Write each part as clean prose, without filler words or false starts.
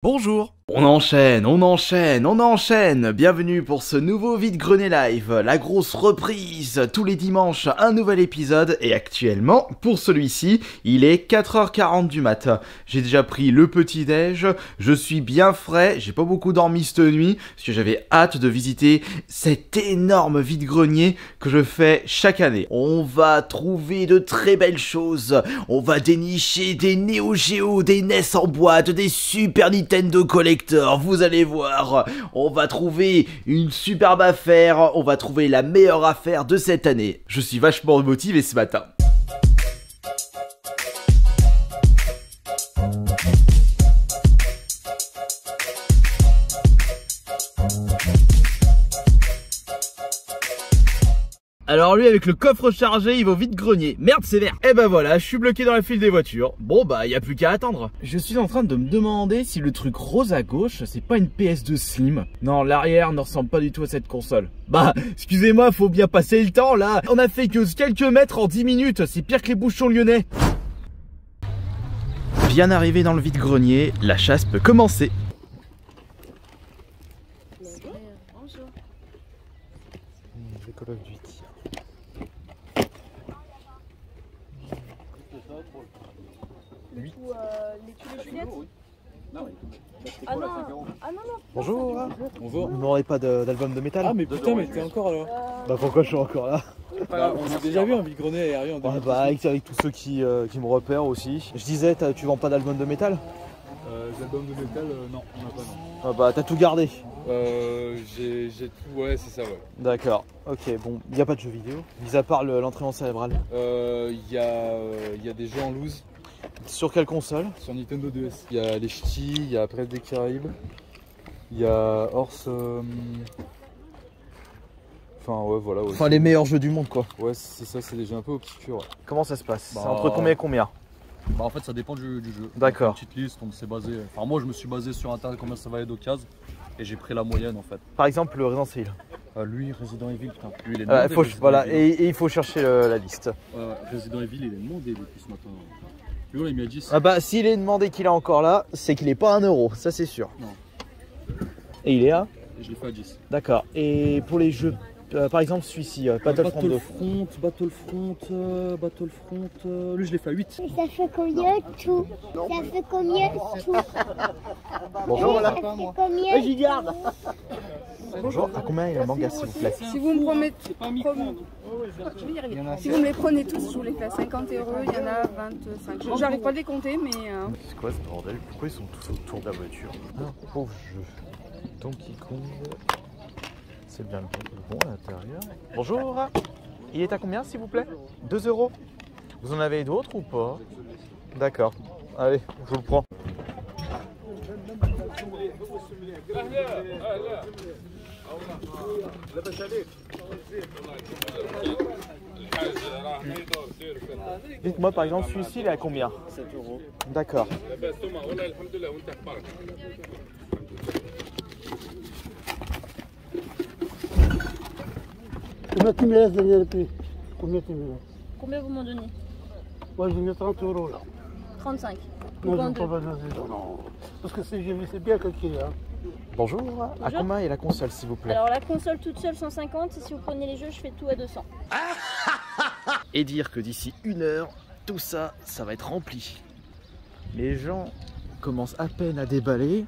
Bonjour. On enchaîne, on enchaîne, on enchaîne. Bienvenue pour ce nouveau vide-grenier live, la grosse reprise, tous les dimanches un nouvel épisode et actuellement, pour celui-ci, il est 4h40 du matin. J'ai déjà pris le petit-déj, je suis bien frais, j'ai pas beaucoup dormi cette nuit, parce que j'avais hâte de visiter cet énorme vide-grenier que je fais chaque année. On va trouver de très belles choses, on va dénicher des Neo Geo, des NES en boîte, des Super Nintendo Collector, vous allez voir, on va trouver une superbe affaire, on va trouver la meilleure affaire de cette année. Je suis vachement motivé ce matin. Alors lui avec le coffre chargé il va au vide-grenier. Merde c'est vert. Et ben voilà, je suis bloqué dans la file des voitures. Bon bah y a plus qu'à attendre. Je suis en train de me demander si le truc rose à gauche c'est pas une PS2 Slim. Non, l'arrière ne ressemble pas du tout à cette console. Bah excusez-moi, faut bien passer le temps là. On a fait que quelques mètres en 10 minutes, c'est pire que les bouchons lyonnais. Bien arrivé dans le vide-grenier, la chasse peut commencer. Bonjour. L'écologue du tir. Les Juliette. Ah non, Bonjour. Bonjour. Vous n'aurez pas d'album de métal? Ah mais putain mais t'es encore là. Bah pourquoi je suis encore là? On s'est déjà vu un vide-grenier aérien en 2018. Bah avec tous ceux qui me repèrent aussi. Je disais, tu vends pas d'album de métal? Les albums de métal, non, on n'a pas non. Ah bah t'as tout gardé? J'ai tout, ouais c'est ça ouais. D'accord, ok, bon, il n'y a pas de jeux vidéo, mis à part l'entraînement cérébral. Y a des jeux en loose. Sur quelle console? Sur Nintendo DS. Il y a les Ch'tis, il y a Pirates des Caraïbes, il y a Horse... Enfin ouais voilà. Ouais, Enfin les meilleurs jeux du monde quoi. Ouais c'est ça, c'est des jeux un peu obscurs. Ouais. Comment ça se passe? Bah, C'est entre combien et combien? Bah en fait ça dépend du jeu. D'accord. Une petite liste, on s'est basé. Enfin moi je me suis basé sur internet combien ça valait d'occasion et j'ai pris la moyenne en fait. Par exemple le Resident Evil. Lui Resident Evil, putain. Lui il est Voilà, demandé. voilà, et il faut chercher la liste. Resident Evil il est demandé depuis ce matin. Lui on l'a mis à 10. Ah bah s'il est demandé qu'il est encore là, c'est qu'il est pas à 1 euro, ça c'est sûr. Non. Et il est à? Et je l'ai fait à 10. D'accord. Et pour les jeux, par exemple celui-ci, Battlefront 2. Battlefront, lui je l'ai fait à 8. ça fait combien tout? Ça fait combien tout? Bonjour, Ça fait combien? j'y garde. Bonjour, à combien il y a un manga s'il vous plaît? Si vous me promettez, si vous me les prenez tous, je vous les fais à 50 €, il y en a 25. J'arrive pas à les compter, mais. C'est quoi ce bordel? Pourquoi ils sont tous autour de la voiture? Pauvre jeu. Donkey Kong. C'est bien le bon à l'intérieur. Bonjour. Il est à combien s'il vous plaît? 2 €. Vous en avez d'autres ou pas? D'accord. Allez, je vous le prends. Dites-moi par exemple celui-ci il est à combien? 7 €. D'accord. Combien tu me laisses derrière le prix? Combien tu me laisses? Combien vous m'en donnez? Moi je mets 30 € là. 35. Non, Pourquoi je en ne peux deux? pas donner. Non. Parce que c'est bien calculé. Hein. Bonjour. À combien est la console s'il vous plaît? Alors la console toute seule 150 et si vous prenez les jeux je fais tout à 200. Et dire que d'ici 1 heure, tout ça, ça va être rempli. Les gens commencent à peine à déballer.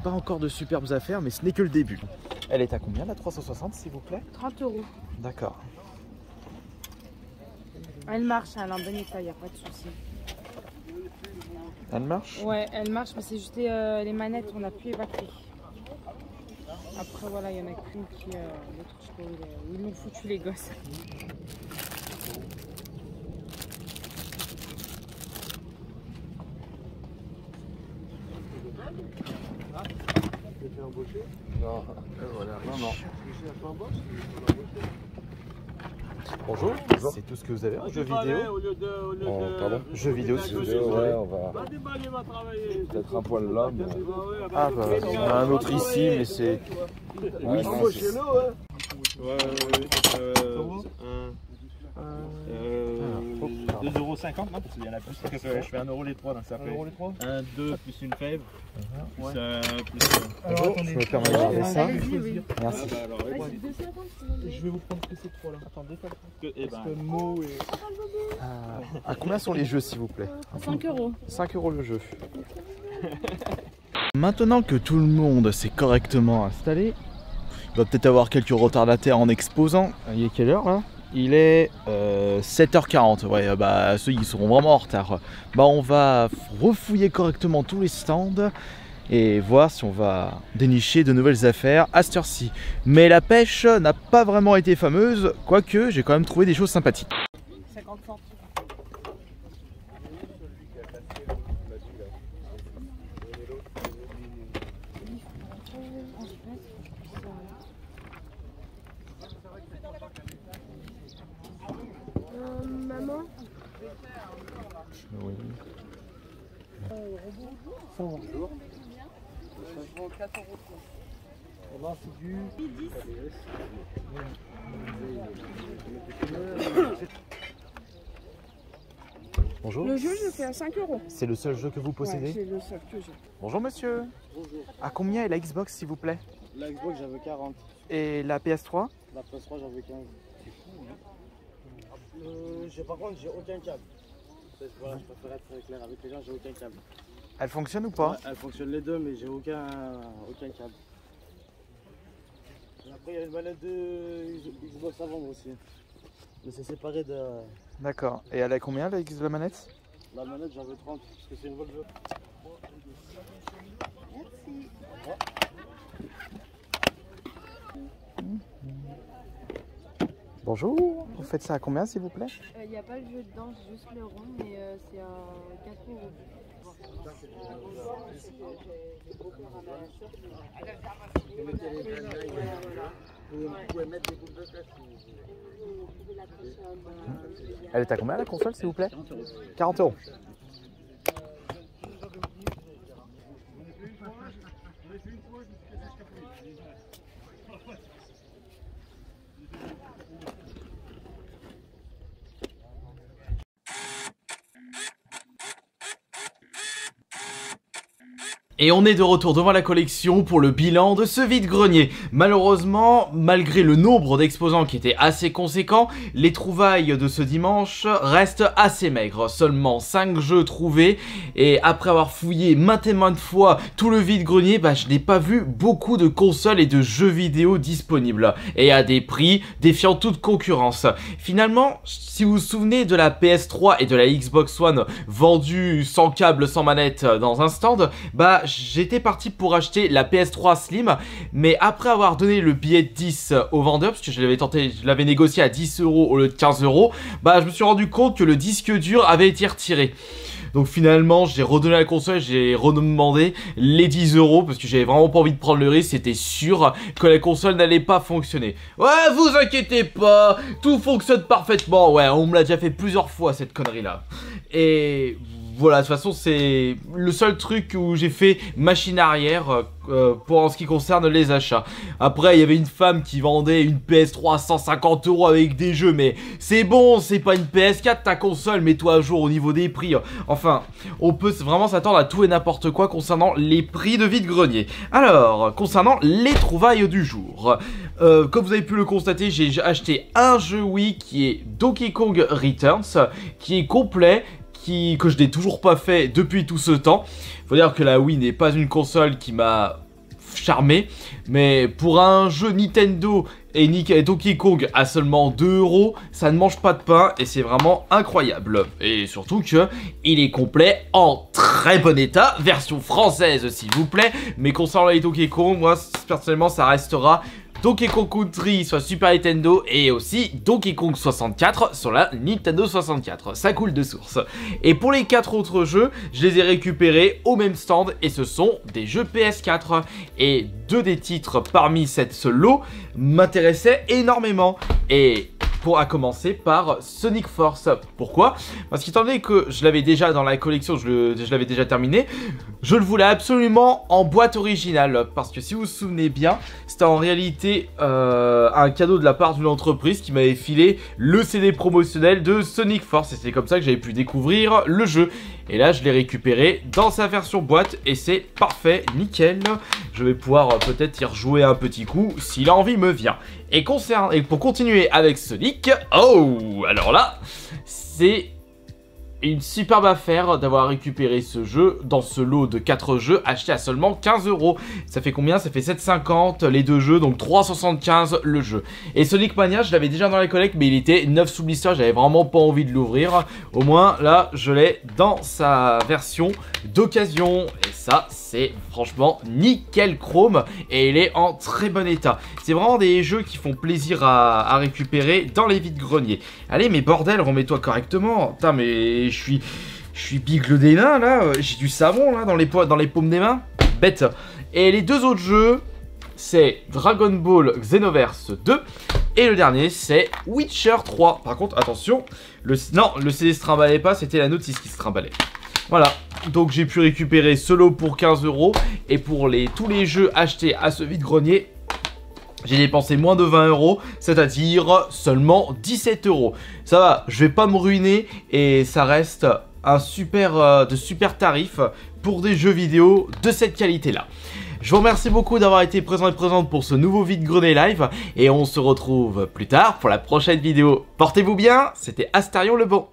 Pas encore de superbes affaires, mais ce n'est que le début. Elle est à combien la 360 s'il vous plaît? 30 €. D'accord. Elle marche, elle est en bon état, il n'y a pas de souci. Elle marche? Ouais, elle marche, mais c'est juste les manettes, on n'a plus évacué. Après, voilà, il y en a qu'une qui. L'autre, je sais pas où ils l'ont foutu, les gosses. Non, voilà. Non. Bonjour. C'est tout ce que vous avez en jeux vidéo? Pardon? Jeux vidéo s'il vous plaît. Ouais, on va. Peut-être un poil là, mais. Ah bah il y en a un autre ici, mais c'est... Oui, non, c'est- Ah, faut que je 2,50 €, non, parce qu'il y en a plus. Parce que je fais 1 € les 3, donc ça fait 1 € les 3 1, 2 plus une fève. Ouais. Plus Alors, attendez. Je me permets de regarder ça. Allez-y, oui. Merci. Je vais vous prendre que ces trois là. Attendez, et parce que Mo et. À combien sont les jeux, s'il vous plaît? 5 €. 5 € le jeu. Maintenant que tout le monde s'est correctement installé, il va peut-être avoir quelques retardataires en exposant. Il est quelle heure là? Il est 7h40, ouais, bah ceux qui seront vraiment en retard. Bah on va refouiller correctement tous les stands et voir si on va dénicher de nouvelles affaires à cette heure-ci. Mais la pêche n'a pas vraiment été fameuse, quoique j'ai quand même trouvé des choses sympathiques. 50 centimes. Maman, Oui. Ça va. Là, c'est du. Bonjour. Le jeu, je le fais à 5 €. C'est le seul jeu que vous possédez? Ouais, c'est le seul que j'ai. Bonjour monsieur. Bonjour. À combien est la Xbox, s'il vous plaît? La Xbox, j'avais 40. Et la PS3? La PS3, j'avais 15. C'est fou, hein. Par contre, j'ai aucun câble. Voilà, je préfère être clair avec les gens, j'ai aucun câble. Elle fonctionne ou pas? Ouais, elles fonctionnent les deux, mais j'ai aucun câble. Et après, il y a une manette de Xbox à vendre aussi. Mais c'est séparé de. D'accord. Et elle a combien la manette? La manette, j'en veux 30, parce que c'est une Volvo. merci. Bonjour. Vous faites ça à combien, s'il vous plaît? Il n'y a pas le jeu dedans, c'est juste le rond, mais c'est à 4 €. Elle est à combien la console, s'il vous plaît? 40 €. Et on est de retour devant la collection pour le bilan de ce vide-grenier. Malheureusement, malgré le nombre d'exposants qui était assez conséquent, les trouvailles de ce dimanche restent assez maigres. Seulement 5 jeux trouvés, et après avoir fouillé maintes et maintes fois tout le vide-grenier, bah, je n'ai pas vu beaucoup de consoles et de jeux vidéo disponibles, et à des prix défiant toute concurrence. Finalement, si vous vous souvenez de la PS3 et de la Xbox One vendues sans câble, sans manette dans un stand, bah j'étais parti pour acheter la PS3 Slim, mais après avoir donné le billet de 10 au vendeur, parce que je l'avais négocié à 10 € au lieu de 15 €, bah je me suis rendu compte que le disque dur avait été retiré. Donc finalement, j'ai redonné la console, j'ai redemandé les 10 € parce que j'avais vraiment pas envie de prendre le risque, c'était sûr que la console n'allait pas fonctionner. Ouais, vous inquiétez pas, tout fonctionne parfaitement. Ouais, on me l'a déjà fait plusieurs fois cette connerie là. Et voilà, de toute façon, c'est le seul truc où j'ai fait machine arrière pour en ce qui concerne les achats. Après, il y avait une femme qui vendait une PS3 à 150 € avec des jeux, mais c'est bon, c'est pas une PS4 ta console, mets-toi à jour au niveau des prix. Enfin, on peut vraiment s'attendre à tout et n'importe quoi concernant les prix de vide-grenier. Alors, concernant les trouvailles du jour, comme vous avez pu le constater, j'ai acheté un jeu Wii qui est Donkey Kong Returns, qui est complet, que je n'ai toujours pas fait depuis tout ce temps. Faut dire que la Wii n'est pas une console qui m'a charmé, mais pour un jeu Nintendo et Donkey Kong à seulement 2 €, ça ne mange pas de pain et c'est vraiment incroyable. Et surtout que il est complet en très bon état, version française s'il vous plaît, mais concernant les Donkey Kong, moi personnellement ça restera Donkey Kong Country sur Super Nintendo et aussi Donkey Kong 64 sur la Nintendo 64. Ça coule de source. Et pour les 4 autres jeux, je les ai récupérés au même stand et ce sont des jeux PS4. Et 2 des titres parmi ce lot m'intéressaient énormément. Et à commencer par Sonic Force. Pourquoi? Parce qu'étant donné que je l'avais déjà dans la collection, je l'avais déjà terminé, je le voulais absolument en boîte originale. Parce que si vous vous souvenez bien, c'était en réalité un cadeau de la part d'une entreprise qui m'avait filé le CD promotionnel de Sonic Force. Et c'est comme ça que j'avais pu découvrir le jeu. Et là, je l'ai récupéré dans sa version boîte et c'est parfait, nickel. Je vais pouvoir peut-être y rejouer un petit coup si l'envie me vient. Et pour continuer avec Sonic, oh, alors là, c'est une superbe affaire d'avoir récupéré ce jeu dans ce lot de 4 jeux achetés à seulement 15 €. Ça fait combien? Ça fait 7,50 les deux jeux, donc 3,75 le jeu. Et Sonic Mania, je l'avais déjà dans la collecte, mais il était neuf sous blister, j'avais vraiment pas envie de l'ouvrir. Au moins, là, je l'ai dans sa version d'occasion. Et ça, c'est franchement nickel chrome et il est en très bon état. C'est vraiment des jeux qui font plaisir à récupérer dans les vides-greniers. Allez, mais bordel, remets-toi correctement. Putain, mais je suis bigle des mains là, j'ai du savon là dans les paumes des mains. Bête. Et les deux autres jeux, c'est Dragon Ball Xenoverse 2 et le dernier c'est Witcher 3. Par contre, attention, le CD se trimballait pas, c'était la notice qui se trimballait. Voilà, donc j'ai pu récupérer ce lot pour 15 € et pour tous les jeux achetés à ce vide-grenier, j'ai dépensé moins de 20 €, c'est-à-dire seulement 17 €. Ça va, je vais pas me ruiner et ça reste un de super tarif pour des jeux vidéo de cette qualité-là. Je vous remercie beaucoup d'avoir été présent et présente pour ce nouveau vide-grenier live et on se retrouve plus tard pour la prochaine vidéo. Portez-vous bien, c'était Astarion le Bon.